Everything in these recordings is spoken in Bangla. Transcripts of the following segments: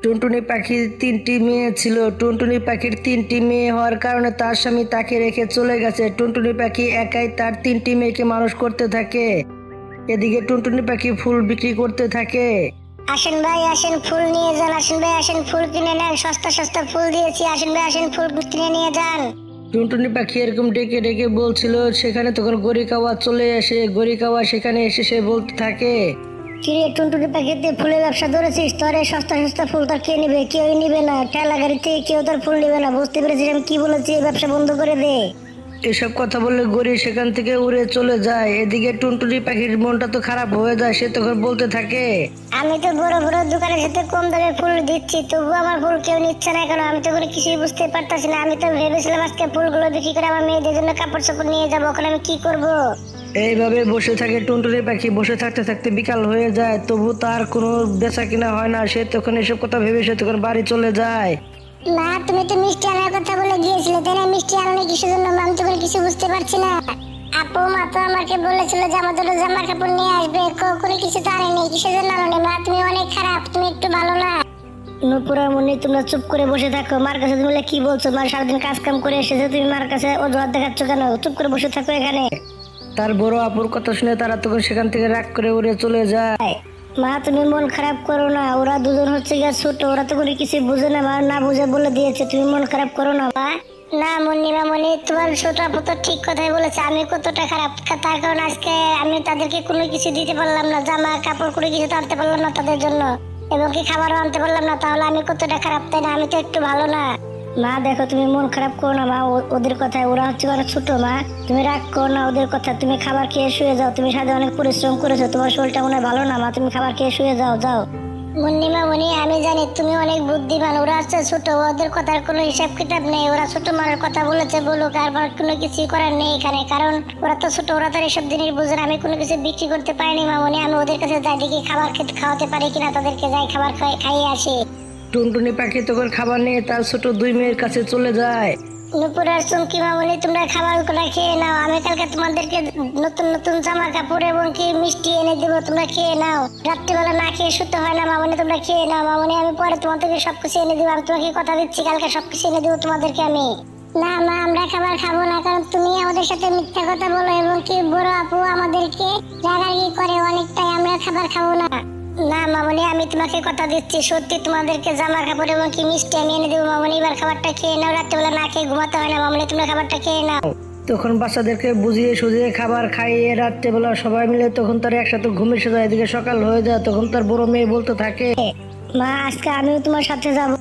টুনটুনি পাখির 3টি মেয়ে ছিল। টুনটুনি পাখির 3টি মেয়ে হওয়ার কারণে তার স্বামী তাকে রেখে চলে গেছে। টুনটুনি পাখি একাই তার 3টি মেয়েকে মানুষ করতে থাকে। এদিকে টুনটুনি পাখি ফুল বিক্রি করতে থাকে। আসেন ভাই আসেন, ফুল নিয়ে যান। আসেন ভাই আসেন, ফুল কিনে নেন। সস্তা সস্তা ফুল দিয়েছি, আসেন ভাই আসেন, ফুল কিনে নিয়ে যান। টুনটুনি পাখি এরকম ডেকে ডেকে বলছিল, সেখানে তখন গড়ি কাওয়া চলে আসে। গড়ি কাওয়া সেখানে এসে সে বলতে থাকে, কিরে টুনটুনি পাখিতে ফুলের ব্যবসা ধরেছিস? তোর এই সস্তা সস্তা ফুল তোর কে নিবে? কেউই নিবে না। ঠেলা গাড়িতে কেউ তোর ফুল নিবে না। বুঝতে পেরেছিস আমি কি বলেছি? এই ব্যবসা বন্ধ করে দে। এসব কথা বললে গড়ি সেখান থেকে উড়ে চলে যায়। এদিকে টুনটুনি পাখির মনটা তো খারাপ হয়ে যায়। সে তখন বলতে থাকে, আমি তো বড় বড় দোকানের সাথে কম দামে ফুল দিচ্ছি, তবু আমার ফুল কেউ নিচ্ছে না কেন? আমি তো কোনো কিছুই বুঝতে পারতাছি না। আমি তো ভেবেছিলাম আজকে ফুলগুলো বিক্রি করে আমার মেয়েদের জন্য কাপড় চোপড় নিয়ে যাবো। ওখানে আমি কি করব? এইভাবে বসে থাকে টুনটুনি পাখি। বসে থাকতে থাকতে বিকাল হয়ে যায়, তবু তার কোনো বেচা কিনা হয় না। সে তখন এসব কথা ভেবে সে তখন বাড়ি চলে যায়। মা, তুমি তো মিষ্টি আনার কথা বলে গিয়েছিলে, তাই না? মিষ্টি আনানি কিসের জন্য? আমি তো কিছু বুঝতে পারছি না। আপু মা তো আমাকে বলেছিল যে আমাদের জামা কাপড় নিয়ে আসবে, কোনো কিছু তো আনেনি। কিসের জন্য আনেনি? মা তুমি অনেক খারাপ, তুমি একটু ভালো না। নুপুরা মুন্নি, তোমরা চুপ করে বসে থাকো। মার কাছে তুমি কি বলছো? মার সারাদিন কাজ কাম করে এসেছে, তুমি মার কাছে অজুহাত দেখাচ্ছ কেন? চুপ করে বসে থাকো এখানে। তার বড় আপুর কথা শুনে তারা তখন সেখান থেকে রাগ করে উড়ে চলে যায়। মা তুমি মন খারাপ করো না, ওরা দুজন হচ্ছে গিয়ে ছোট, ওরা তো কোনো কিছু বুঝে না। মা না বুঝে বলে দিয়েছে, তুমি মন খারাপ করো না মা। না মুন্নিমা মনি, তোমার ছোট আপু তো ঠিক কথাই বলেছে। আমি কতটা খারাপ, তার কারণ আজকে আমি তাদেরকে কোনো কিছু দিতে পারলাম না। জামা কাপড় কোনো কিছু তো আনতে পারলাম না তাদের জন্য, এবং কি খাবারও আনতে পারলাম না। তাহলে আমি কতটা খারাপ, তাই না? আমি তো একটু ভালো না। মা দেখো, তুমি মন খারাপ করো না মা ওদের কথায়। ওরা হচ্ছে অনেক ছোট মা, তুমি রাগ করো না ওদের কথা। তুমি খাবার খেয়ে শুয়ে যাও। তুমি সাথে অনেক পরিশ্রম করেছো, তোমার শরীরটা মনে হয় ভালো না মা। তুমি খাবার খেয়ে শুয়ে যাও, যাও। মুন্নিমা মনি, আমি জানি তুমি অনেক বুদ্ধিমান। ওরা হচ্ছে ছোট, ওদের কথার কোনো হিসাব কিতাব নেই। ওরা ছোট মানুষের কথা বলেছে বলুক, আর কোনো কিছুই করার নেই এখানে। কারণ ওরা তো ছোট, ওরা তো এসব জিনিস বুঝে না। আমি কোনো কিছু বিক্রি করতে পারিনি মামনি। আমি ওদের কাছে যাই, দেখি খাবার খাওয়াতে পারি কিনা তাদেরকে। যাই খাবার খাইয়ে আসি। টুনটুনি পাখি তখন খাবার নিয়ে তার ছোট 2 মেয়ের কাছে চলে যায়। নুপুর আর চুমকি মামনি, তোমরা খাবার খেয়ে নাও। আমি কালকে তোমাদেরকে নতুন নতুন জামা কাপড় এবং কি মিষ্টি এনে দেবো, তোমরা খেয়ে নাও। রাত্রিবেলা না খেয়ে শুতে হয় না মামনি, তোমরা খেয়ে নাও মামনি। আমি পরে তোমাদেরকে সবকিছু এনে দেবো। আমি তোমাকে কথা দিচ্ছি, কালকে সবকিছু এনে দেবো তোমাদেরকে আমি। না মা, আমরা খাবার খাবো না, কারণ তুমি আমাদের সাথে মিথ্যা কথা বলো এবং কি বড় আপু আমাদেরকে রাগারাগি করে অনেকটাই। আমরা খাবার খাবো না। না মামনি, আমি তোমাকে কথা দিচ্ছি, সত্যি তোমাদেরকে জামা কাপড় এবং কি মিষ্টি আমি এনে দেবো মামনি। এবার খাবারটা খেয়ে নাও, রাত্রেবেলা না খেয়ে ঘুমাতে হয় না মামনি। তোমরা খাবারটা খেয়ে নাও। তখন বাচ্চাদেরকে বুঝিয়ে সুঝিয়ে খাবার খাইয়ে রাত্রেবেলা সবাই মিলে তখন তার একসাথে ঘুমিয়ে এসে যায়। এদিকে সকাল হয়ে যায়। তখন তার বড় মেয়ে বলতে থাকে, মা আজকে আমিও তোমার সাথে যাব।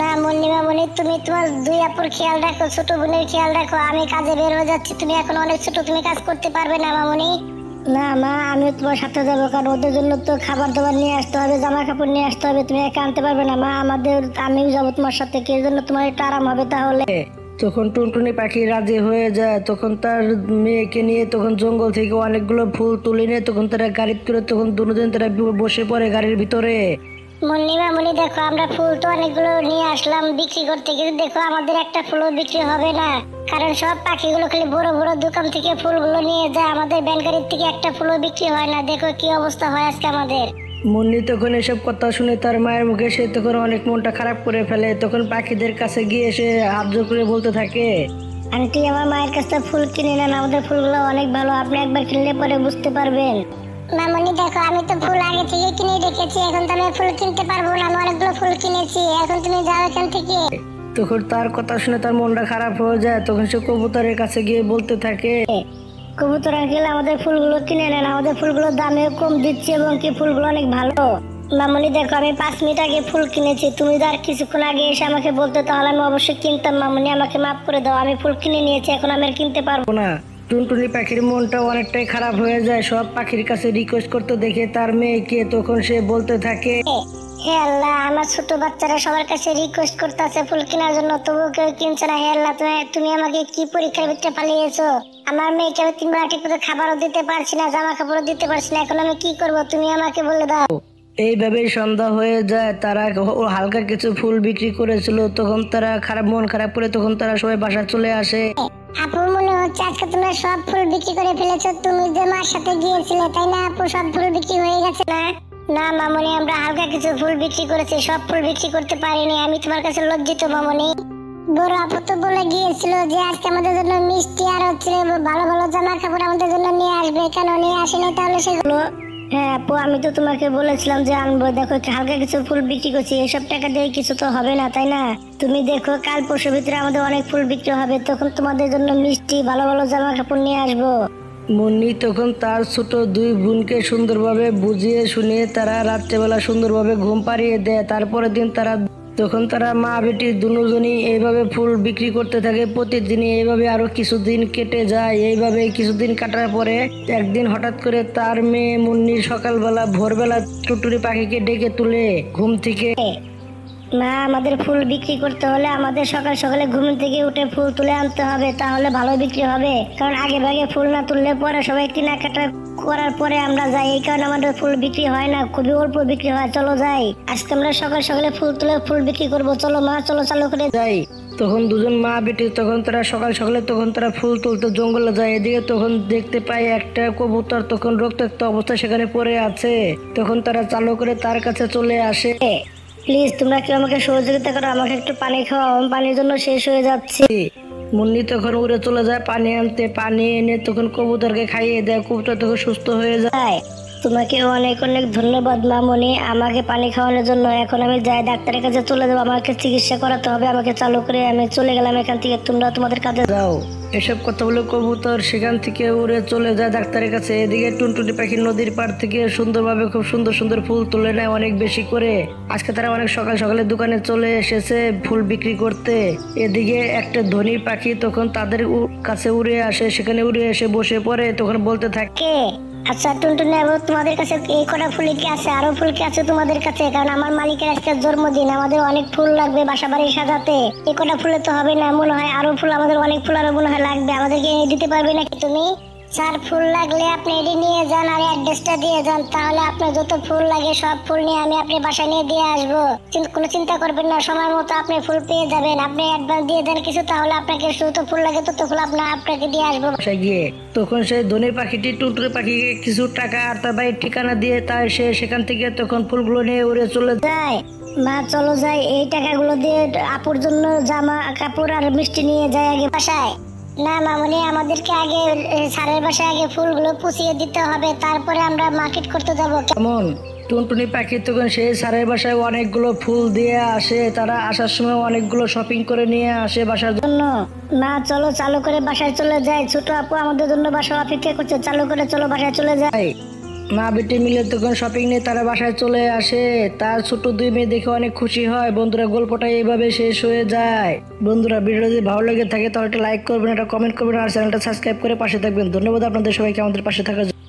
না মুন্নিমা মনি, তুমি তোমার 2 আপুর খেয়াল রাখো, ছোট বোনের খেয়াল রাখো। আমি কাজে বের হয়ে যাচ্ছি, তুমি এখন অনেক ছোট, তুমি কাজ করতে পারবে না মামনি। না মা, আমিও তোমার সাথে যাবো, কারণ ওদের জন্য তো খাবার দাবার নিয়ে আসতে হবে, জামা কাপড় নিয়ে আসতে হবে। তুমি একা আনতে পারবে না মা। আমিও যাবো তোমার সাথে, কে জন্য তোমার একটু আরাম হবে তাহলে। তখন টুনটুনি পাখি রাজি হয়ে যায়। তখন তার মেয়েকে নিয়ে তখন জঙ্গল থেকে অনেকগুলো ফুল তুলে নিয়ে তখন তারা গাড়িতে করে তখন দুজন তারা বসে পড়ে গাড়ির ভিতরে। মুন্নিমা মনি দেখো, আমরা ফুল তো অনেকগুলো নিয়ে আসলাম বিক্রি করতে, কিন্তু দেখো আমাদের একটা ফুলও বিক্রি হবে না। কারণ সব পাখিগুলো খালি বড় বড় দোকান থেকে ফুলগুলো নিয়ে যায়, আমাদের ব্যান গাড়ির থেকে একটা ফুলও বিক্রি হয় না। দেখো কি অবস্থা হয় আজকে আমাদের। মুন্নি তখন এসব কথা শুনে তার মায়ের মুখে সে তখন অনেক মনটা খারাপ করে ফেলে। তখন পাখিদের কাছে গিয়ে সে হাত জোর করে বলতে থাকে, আন্টি আমার মায়ের কাছে ফুল কিনে নেন, আমাদের ফুলগুলো অনেক ভালো। আপনি একবার কিনলে পরে বুঝতে পারবেন। মামনি দেখো, আমি তো ফুল আগে থেকে কিনে রেখেছি, এখন তো আমি ফুল কিনতে পারবো না। আমি অনেকগুলো ফুল কিনেছি, এখন তুমি যাও এখান থেকে। তখন তার কথা শুনে তার মনটা খারাপ হয়ে যায়। তখন সে কবুতরের কাছে গিয়ে বলতে থাকে, কবুতর আঙ্কেল আমাদের ফুলগুলো কিনে নেন, আমাদের ফুলগুলো দামেও কম দিচ্ছে এবং কি ফুলগুলো অনেক ভালো। মামনি দেখো, আমি 5 মিনিট আগে ফুল কিনেছি, তুমি তো আর কিছুক্ষণ আগে এসে আমাকে বলতে, তাহলে আমি অবশ্যই কিনতাম। মামনি আমাকে মাফ করে দাও, আমি ফুল কিনে নিয়েছি, এখন আমি আর কিনতে পারবো না। টুনটুনি পাখির মনটা অনেকটাই খারাপ হয়ে যায়। সব পাখির কাছে রিকোয়েস্ট করতে দেখে তার মেয়েকে তখন সে বলতে থাকে, হে আল্লাহ, আমার ছোট বাচ্চারা সবার কাছে রিকোয়েস্ট করতেছে ফুল কেনার জন্য, তবুও কেউ কিনছে না। হে আল্লাহ, তুমি আমাকে কি পরীক্ষার ভিতরে পালিয়েছো? আমার মেয়েকে আমি 3 বেলা ঠিক মতো খাবারও দিতে পারছি না, জামা কাপড়ও দিতে পারছি না। এখন আমি কি করব? তুমি আমাকে বলে দাও। এইভাবেই সন্ধ্যা হয়ে যায়। তারা হালকা কিছু ফুল বিক্রি করেছিল। তখন তারা মন খারাপ করে তখন তারা সবাই বাসা চলে আসে। আপু মনে হচ্ছে আজকে তোমরা সব ফুল বিক্রি করে ফেলেছো। তুমি যে মার সাথে গিয়েছিলে, তাই না আপু? সব ফুল বিক্রি হয়ে গেছে না? না মামনি, আমরা হালকা কিছু ফুল বিক্রি করেছি, সব ফুল বিক্রি করতে পারিনি। আমি তোমার কাছে লজ্জিত মামনি। বড় আপু তো বলে গিয়েছিল যে আজকে আমাদের জন্য মিষ্টি আর হচ্ছে ভালো ভালো জামা কাপড় আমাদের জন্য নিয়ে আসবে, কেন নিয়ে আসেনি তাহলে সেগুলো? হ্যাঁ আপু, আমি তো তোমাকে বলেছিলাম যে আনবো। দেখো হালকা কিছু ফুল বিক্রি করছি, এসব টাকা দিয়ে কিছু তো হবে না, তাই না? তুমি দেখো কাল পরশুর ভিতরে আমাদের অনেক ফুল বিক্রি হবে, তখন তোমাদের জন্য মিষ্টি ভালো ভালো জামা কাপড় নিয়ে আসবো। মুন্নি তখন তার ছোট দুই বোনকে সুন্দরভাবে বুঝিয়ে শুনিয়ে তারা রাত্রেবেলা সুন্দরভাবে ঘুম পাড়িয়ে দেয়। তারপরের দিন তারা মা বেটি দুজনই এইভাবে ফুল বিক্রি করতে থাকে প্রতিদিনই। এইভাবে আরো কিছুদিন কেটে যায়। এইভাবে কিছুদিন কাটার পরে একদিন হঠাৎ করে তার মেয়ে মুন্নি সকালবেলা ভোরবেলা টুটুরি পাখিকে ডেকে তুলে ঘুম থেকে। না, আমাদের ফুল বিক্রি করতে হলে আমাদের সকাল সকালে ঘুম থেকে উঠে ফুল তুলে আনতে হবে, তাহলে ভালো বিক্রি হবে। কারণ আগে ভাগে ফুল না তুললে পরে সবাই কেনাকাটা করার পরে আমরা যাই, এই কারণে আমাদের ফুল বিক্রি হয় না, খুবই অল্প বিক্রি হয়। চলো যাই, আজকে আমরা সকাল সকালে ফুল তুলে ফুল বিক্রি করব। চলো মা, চলো চালু করে যাই। তখন দুজন মা বেটি তারা সকাল সকালে তারা ফুল তুলতে জঙ্গলে যায়। এদিকে তখন দেখতে পায় একটা কবুতর তখন রক্তাক্ত অবস্থা সেখানে পড়ে আছে। তখন তারা চালু করে তার কাছে চলে আসে। প্লিজ তোমরা কেউ আমাকে সহযোগিতা করো, আমাকে একটু পানি খাওয়াও, আমি পানির জন্য শেষ হয়ে যাচ্ছি। মুন্নি তখন উড়ে চলে যায় পানি আনতে। পানি এনে তখন কবুতরকে খাইয়ে দেয়। কবুতর তখন সুস্থ হয়ে যায়। তোমাকে অনেক অনেক ধন্যবাদ মামনি আমাকে পানি খাওয়ানোর জন্য। এখন আমি যাই, ডাক্তারের কাছে চলে যাবো, আমাকে চিকিৎসা করাতে হবে। আমাকে চালু করে আমি চলে গেলাম এখান থেকে, তোমরা তোমাদের কাজে যাও। এসব কথা বলে কবুতর সেখান থেকে উড়ে চলে যায় ডাক্তারের কাছে। এদিকে টুনটুনি পাখি নদীর পাড় থেকে সুন্দরভাবে খুব সুন্দর সুন্দর ফুল তুলে নেয় অনেক বেশি করে। আজকে তারা অনেক সকাল সকালে দোকানে চলে এসেছে ফুল বিক্রি করতে। এদিকে একটা ধনী পাখি তখন তাদের কাছে উড়ে আসে। সেখানে উড়ে এসে বসে পড়ে। তখন বলতে থাকে, আচ্ছা টুনটুনি বাবু, তোমাদের কাছে এই কটা ফুল কি আছে? আরো ফুল কি আছে তোমাদের কাছে? কারণ আমার মালিকের আজকে জন্মদিন, আমাদের অনেক ফুল লাগবে বাসা বাড়ি সাজাতে। এই কটা ফুলে তো হবে না, মনে হয় আরো ফুল, আমাদের অনেক ফুল আরো মনে হয় লাগবে। আমাদেরকে এনে দিতে পারবে নাকি তুমি? স্যার, ফুল লাগলে আপনি এটি নিয়ে যান আর অ্যাড্রেসটা দিয়ে যান, তাহলে আপনার যত ফুল লাগে সব ফুল নিয়ে আমি আপনি বাসায় নিয়ে দিয়ে আসবো। কোনো চিন্তা করবেন না, সময় মতো আপনি ফুল পেয়ে যাবেন। আপনি অ্যাডভান্স দিয়ে দেন কিছু, তাহলে আপনাকে যত ফুল লাগে তত ফুল আপনাকে দিয়ে আসবো বাসায় গিয়ে। তখন সেই ধনী পাখিটি টুনটুনি পাখিকে কিছু টাকা আর তার বাড়ির ঠিকানা দিয়ে তাই সে সেখান থেকে তখন ফুলগুলো নিয়ে উড়ে চলে যায়। মা চলো যাই, এই টাকাগুলো দিয়ে আপুর জন্য জামা কাপড় আর মিষ্টি নিয়ে যায় আগে বাসায়। না মামনি, আমাদেরকে আগে স্যারের বাসায় আগে ফুলগুলো পুষিয়ে দিতে হবে, তারপরে আমরা মার্কেট করতে যাবো। কেমন? টুনটুনি পাখি তখন সেই স্যারের বাসায় অনেকগুলো ফুল দিয়ে আসে। তারা আসার সময় অনেকগুলো শপিং করে নিয়ে আসে বাসার জন্য। মা চলো চালু করে বাসায় চলে যায়, ছোট আপু আমাদের জন্য বাসা অপেক্ষা করছে, চালু করে চলো বাসায় চলে যায়। মা বেটি মিলে তখন শপিং নিয়ে তারা বাসায় চলে আসে। তার ছোট দুই মেয়ে দেখে অনেক খুশি হয়। বন্ধুরা, গল্পটা এইভাবে শেষ হয়ে যায়। বন্ধুরা, ভিডিও যদি ভালো লেগে থাকে তাহলে একটা লাইক করবেন, একটা কমেন্ট করবেন আর চ্যানেলটা সাবস্ক্রাইব করে পাশে থাকবেন। ধন্যবাদ আপনাদের সবাইকে আমাদের পাশে থাকার জন্য।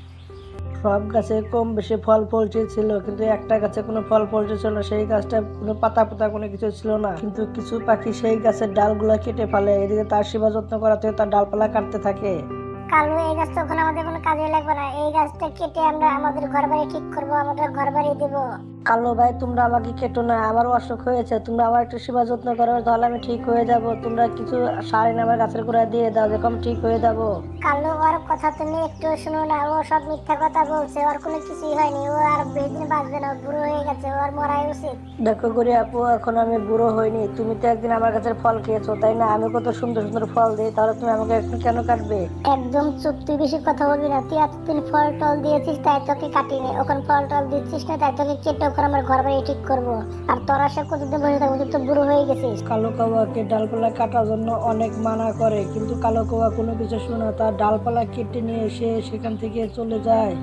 সব গাছে কম বেশি ফল ফলছে ছিল, কিন্তু একটা গাছে কোনো ফল ফলছে ছিল না। সেই গাছটা কোনো পাতা পাতা কোনো কিছু ছিল না। কিন্তু কিছু পাখি সেই গাছের ডালগুলা কেটে ফেলে। এদিকে তার সেবা যত্ন করাতে তার ডালপালা কাটতে থাকে। কালু, এই গাছটা ওখানে আমাদের কোনো কাজে লাগবে না, এই গাছটা কেটে আমরা আমাদের ঘর বাড়ি ঠিক করবো, আমাদের ঘর বাড়ি দেবো। কালো ভাই, তোমরা আমাকে কেটো না, আমারও অসুখ হয়েছে, তোমরা আমার একটু সেবা যত্ন করো, তাহলে আমি ঠিক হয়ে যাব। তোমরা কিছু সার এনে আমার গাছের গোড়ায় দিয়ে দাও, দেখো ঠিক হয়ে যাব। কালু, ওর কথা তুমি একটু শুনো না, ও সব মিথ্যা কথা বলছে, ওর কোনো কিছুই হয়নি, ও আর বেশিদিন বাঁচবে না, বুড়ো হয়ে গেছে, ওর মরাই উচিত। দেখো গরি আপু, এখন আমি বুড়ো হইনি, তুমি তো একদিন আমার গাছের ফল খেয়েছো, তাই না? আমি কত সুন্দর সুন্দর ফল দিই, তাহলে তুমি আমাকে এখন কেন কাটবে? একদম চুপ, তুই বেশি কথা বলবি না। তুই এতদিন ফল টল দিয়েছিস তাই তোকে কাটিনি, ওখানে ফল টল দিচ্ছিস না তাই তোকে কেটে ওখানে আমার ঘর বাড়ি ঠিক করবো। আর তোরা সে কতদিন বসে থাকবো, তুই তো বুড়ো হয়ে গেছিস। কালো কাওয়াকে ডালপালা কাটার জন্য অনেক মানা করে, কিন্তু কালো কাওয়া কোনো কিছু শুনে না। তার ডালপালা কেটে নিয়ে সে সেখান থেকে চলে যায়।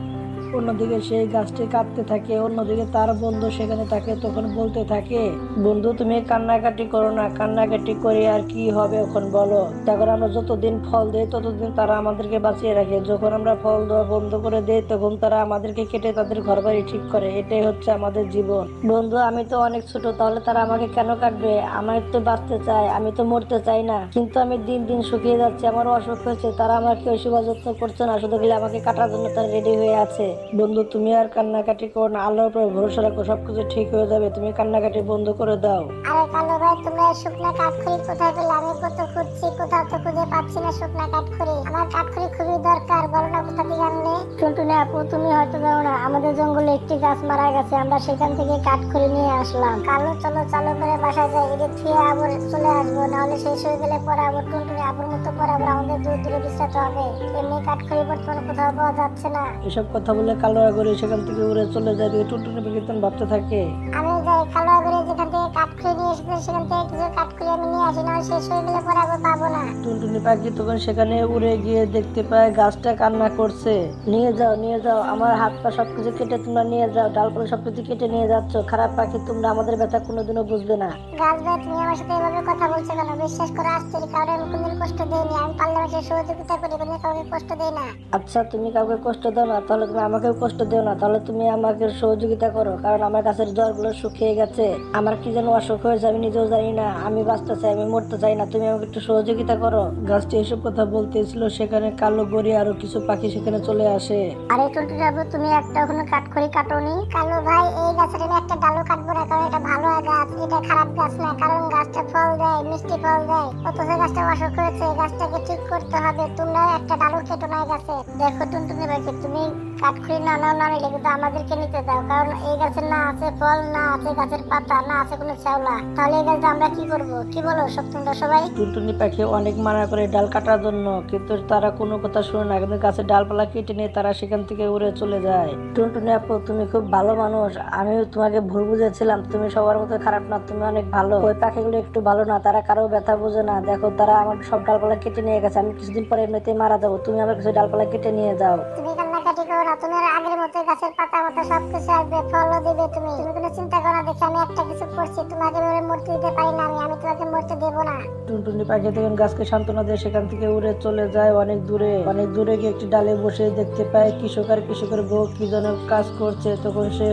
অন্যদিকে সেই গাছটি কাটতে থাকে। অন্যদিকে তার বন্ধু সেখানে তাকে তখন বলতে থাকে, বন্ধু তুমি কান্নাকাটি করো না, কান্নাকাটি করে আর কি হবে এখন বলো? তখন আমরা যতদিন ফল দেই ততদিন তারা আমাদেরকে বাঁচিয়ে রাখে। যখন আমরা ফল দেওয়া বন্ধ করে দেই তখন তারা আমাদেরকে কেটে তাদের ঘর বাড়ি ঠিক করে। এটাই হচ্ছে আমাদের জীবন। বন্ধু, আমি তো অনেক ছোট, তাহলে তারা আমাকে কেন কাটবে? আমার তো বাঁচতে চাই, আমি তো মরতে চাই না, কিন্তু আমি দিন দিন শুকিয়ে যাচ্ছি, আমার অসুখ হয়েছে, তারা আমার কেউ সেবা যত্ন করছে না, শুধু গেলে আমাকে কাটার জন্য তারা রেডি হয়ে আছে। বন্ধু তুমি আর কান্নাকাটি করো না, আল্লাহর উপর ভরসা রাখো, সবকিছু ঠিক হয়ে যাবে। তুমি কান্নাকাটি বন্ধ করে দাও। আরে কালু ভাই, তুমি শুকনা কাঠখড়ি কোথায় পেলে? আমি কত খুঁজছি, কোথাও তো খুঁজে পাচ্ছি না শুকনা কাঠখড়ি। আমার কাঠখড়ি খুবই দরকার, বলো না কোথা থেকে আনলে? টুনটুনি আপু, তুমি হয়তো জানো না, আমাদের জঙ্গলে একটি গাছ মারা গেছে, আমরা সেখান থেকে কাঠখড়ি নিয়ে আসলাম। কালু চলো চালু করে বাসা যাই, এটা থুয়ে আবার চলে আসবো, নাহলে শেষ হয়ে গেলে পরে আবার টুনটুনি আপুর মতো পরে আবার আমাদের দূর দূরে বিশ্রাতে হবে। এমনি কাঠখড়ি বর্তমানে কোথাও পাওয়া যাচ্ছে না। এসব কথা বলে কালো করে সেখান থেকে উড়ে চলে যায়। টুনটুনি পাখি তখন ভাবতে থাকে, আমি যাই কালো করে যেখান থেকে কাঠখড়ি নিয়ে এসেছে সেখান থেকে কিছু কাঠখড়ি আমি নিয়ে আসি, না শেষ হয়ে গেলে পরে আবার পাবো না। টুনটুনি পাখি তখন সেখানে উড়ে গিয়ে দেখতে পায় গাছটা কান্না করছে। নিয়ে যাও নিয়ে যাও, আমার হাত পা সবকিছু কেটে তোমরা নিয়ে যাও, ডালপালা সবকিছু কেটে নিয়ে যাচ্ছ। খারাপ পাখি, তোমরা আমাদের ব্যথা কোনোদিনও বুঝবে না। গাছ ভাই, তুমি আমার সাথে এভাবে কথা বলছো কেন? বিশ্বাস করো, আসছে কারণে আমি কোনদিন কষ্ট দেইনি। আমি পারলে মানুষের সহযোগিতা করি, কোনদিন কাউকে কষ্ট দেই না। আচ্ছা, তুমি কাউকে কষ্ট দাও না, তাহলে তুমি আমাকেও কষ্ট দিও না। তাহলে তুমি আমাকে সহযোগিতা করো, কারণ আমার গাছের জলগুলো শুকিয়ে গেছে। আমার কি যেন অসুখ হয়েছে, আমি নিজেও জানি না। আমি বাঁচতে চাই, আমি মরতে চাই না। তুমি আমাকে একটু সহযোগিতা করো। গাছটি এসব কথা বলতেছিল, সেখানে কালো গড়ি আরো কিছু পাখি সেখানে চলে আসে। আরে টুনটুনি আপু, তুমি একটা ওখানে কাঠখড়ি কাটোনি? কালু ভাই, এই গাছের আমি একটা ডালও কাটবো না, কারণ এটা ভালো গাছ, এটা খারাপ গাছ না। কারণ গাছটা ফল দেয়, মিষ্টি ফল দেয়, অথচ গাছটা অসুখ হয়েছে, গাছটাকে ঠিক করতে হবে। তোমরা একটা ডালও কেটো না গাছে। দেখো টুনটুনি পাখি, তুমি কাঠখড়ি না নাও, না নিলে কিন্তু আমাদেরকে নিতে দাও, কারণ এই গাছের না আছে ফল, না আছে গাছের পাতা, না আছে কোনো শ্যাওলা। তাহলে এই গাছটা আমরা কি করবো? কি বলো সব তোমরা সবাই? টুনটুনি পাখি অনেক মানা করে ডাল কাটার জন্য, কিন্তু তারা কোনো কথা শুনে না। কিন্তু গাছের ডালপালা কেটে নিয়ে তারা সেখান থেকে উড়ে চলে যায়। টুনটুনি আপু, তুমি খুব ভালো মানুষ, আমি তোমাকে ভুল বুঝেছিলাম। তুমি সবার মতো খারাপ না, তুমি অনেক ভালো। ওই পাখিগুলো একটু ভালো না, তারা কারো ব্যথা বোঝে না। দেখো, তারা আমার সব ডালপালা কেটে নিয়ে গেছে, আমি কিছুদিন পরে এমনিতেই মারা যাবো। তুমি আমার কিছু ডালপালা কেটে নিয়ে যাও। তুমি কান্নাকাটি করো না, তুমি আগের মতো গাছের পাতা মতো সবকিছু আসবে, ফলও দিবে। তুমি তুমি কোনো চিন্তা করো না। দেখি আমি একটা কিছু করছি, তোমাকে এভাবে মরতে দিতে পারি না। আমি তোমাকে মরতে দেবো না। টুনটুনি পাখি তখন গাছকে সান্ত্বনা দিয়ে সেখান থেকে উড়ে চলে যায় অনেক দূরে। অনেক দূরে গিয়ে একটি ডালে বসে দেখতে পায় কৃষক আর কৃষকের বউ কি যেন কাজ করছে। তখন সে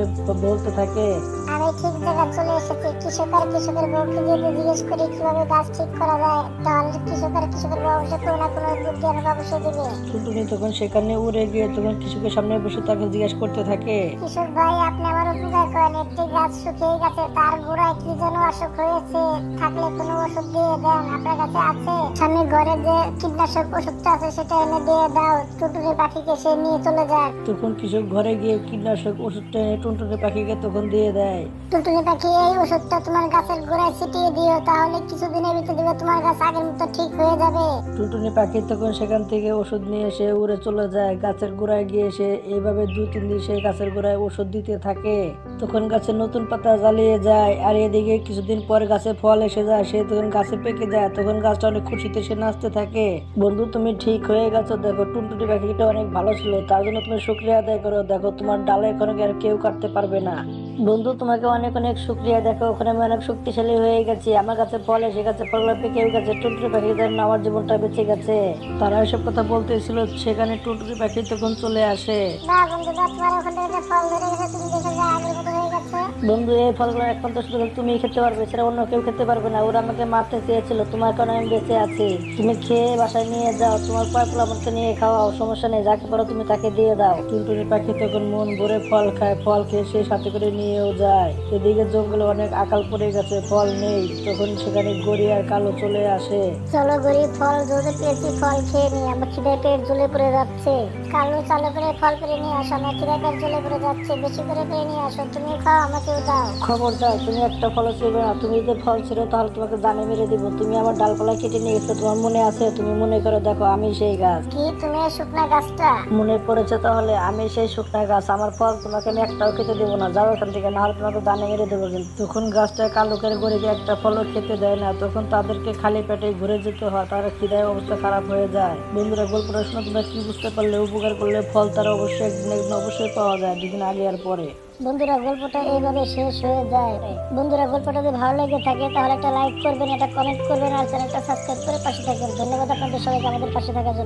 বলতে থাকে, আমি ঠিক জায়গায় চলে এসেছি। কৃষক আর কৃষকের বউকে যদি জিজ্ঞেস করি কিভাবে গাছ ঠিক করা যায়, তাহলে কৃষক আর কৃষকের বউ অবশ্যই কোনো না কোনো বুদ্ধি আমাকে অবশ্যই দিবে। টুনটুনি তখন সেখানে উড়ে গিয়ে তখন কৃষকের সামনে বসে তাকে জিজ্ঞেস করতে থাকে, কৃষক ভাই, আপনি আমার উপকার করেন। একটি গাছ শুকিয়ে গেছে, তার গোড়ায় কি যেন অসুখ হয়েছে, থাকলে কোনো ওষুধ দিয়ে দেন, আপনার কাছে আছে? সামনে ঘরে যে কীটনাশক ওষুধটা আছে সেটা এনে দিয়ে দাও। টুনটুনি পাখিকে সে নিয়ে চলে যায়। তখন কৃষক ঘরে গিয়ে কীটনাশক ওষুধটা এনে টুনটুনি পাখিকে তখন দিয়ে দেয়। টুনটুনি পাখি, এই ওষুধটা তোমার গাছের গোড়ায় ছিটিয়ে দিও, তাহলে কিছুদিনের ভিতরে দিবে তোমার গাছ আগের মতো ঠিক হয়ে যাবে। টুনটুনি পাখি তখন সেখান থেকে ওষুধ নিয়ে সে উড়ে চলে যায়। গাছের গোড়ায় গিয়ে সে এইভাবে 2-3 দিন সে গাছের গোড়ায় ওষুধ দিতে থাকে। তখন গাছে নতুন পাতা জ্বালিয়ে যায়। আর এদিকে কিছুদিন পর গাছে ফল এসে যায়, সে তখন গাছে পেকে যায়। তখন গাছটা অনেক খুশিতে সে নাচতে থাকে। বন্ধু, তুমি ঠিক হয়ে গেছো। দেখো, টুনটুনি পাখিটা অনেক ভালো ছিল, তার জন্য তুমি শুকরিয়া আদায় করো। দেখো, তোমার ডালে এখন আর কেউ কাটতে পারবে না। বন্ধু, তোমাকে অনেক অনেক শুকরিয়া। দেখো, ওখানে আমি অনেক শক্তিশালী হয়ে গেছি। আমার কাছে ফল এসে গেছে, ফলগুলো পেকে গেছে। টুনটুনি পাখির জন্য আমার জীবনটা বেঁচে গেছে। তারা এসব কথা বলতেছিল, সেখানে টুনটুনি পাখি তখন চলে আসে। না বন্ধু, তোমার ওখান থেকে ফল ধরে গেছে, তুমি দেখে যা আগের মতো হয়ে গেছে। বন্ধু, এই ফলগুলো এখন তো শুধু তুমি খেতে পারবে, সেটা অন্য কেউ খেতে পারবে না। ওরা আমাকে মারতে চেয়েছিল, তোমার কারণে আমি বেঁচে আছি। তুমি খেয়ে বাসায় নিয়ে যাও, তোমার পাগুলো আমাকে নিয়ে খাওয়াও, সমস্যা নেই। যাকে পারো তুমি তাকে দিয়ে দাও। টুনটুনি পাখি তখন মন ভরে ফল খায়। ফল খেয়ে সে সাথে করে নিয়েও যায়। এদিকে জঙ্গলে অনেক আকাল পড়ে গেছে, ফল নেই। তখন সেখানে গড়ি আর কালো চলে আসে। চলো গরিব, ফল ধরে পেয়েছি, ফল খেয়ে নি, আমার খিদে পেট জ্বলে পড়ে যাচ্ছে। কালো চালু করে ফল পেরে নিয়ে আসো, আমার খিদে পেট জ্বলে পড়ে যাচ্ছে, বেশি করে পেরে নিয়ে আসো। তুমি খাও, আমাকেও দাও। খবরদার, তুমি একটা ফল ছিড়বে না। তুমি যদি ফল ছিড়ো তাহলে তোমাকে জানে মেরে দিব। তুমি আমার ডালপালা কেটে নিয়ে গেছো, তোমার মনে আছে? তুমি মনে করে দেখো, আমি সেই গাছ। কি, তুমি এই শুকনা গাছটা? মনে পড়েছে? তাহলে আমি সেই শুকনা গাছ। আমার ফল তোমাকে আমি একটাও খেতে দেবো না। যাও এখান থেকে, না হলে তোমাকে দানে মেরে দেবো। কিন্তু তখন গাছটা কালো করে গড়ে গিয়ে একটা ফলও খেতে দেয় না। তখন তাদেরকে খালি পেটে ঘুরে যেতে হয়, তারা খিদায় অবস্থা খারাপ হয়ে যায়। বন্ধুরা, গল্পটা শুনে তোমরা কি বুঝতে পারলে? উপকার করলে ফল তারা অবশ্যই একদিন একদিন অবশ্যই পাওয়া যায়, দুদিন আগে আর পরে। বন্ধুরা, গল্পটা এইভাবে শেষ হয়ে যায়। বন্ধুরা, গল্পটা যদি ভালো লেগে থাকে তাহলে একটা লাইক করবেন, একটা কমেন্ট করবেন, আর চ্যানেলটা সাবস্ক্রাইব করে পাশে থাকবেন। ধন্যবাদ আপনাদের সবাইকে আমাদের পাশে থাকার জন্য।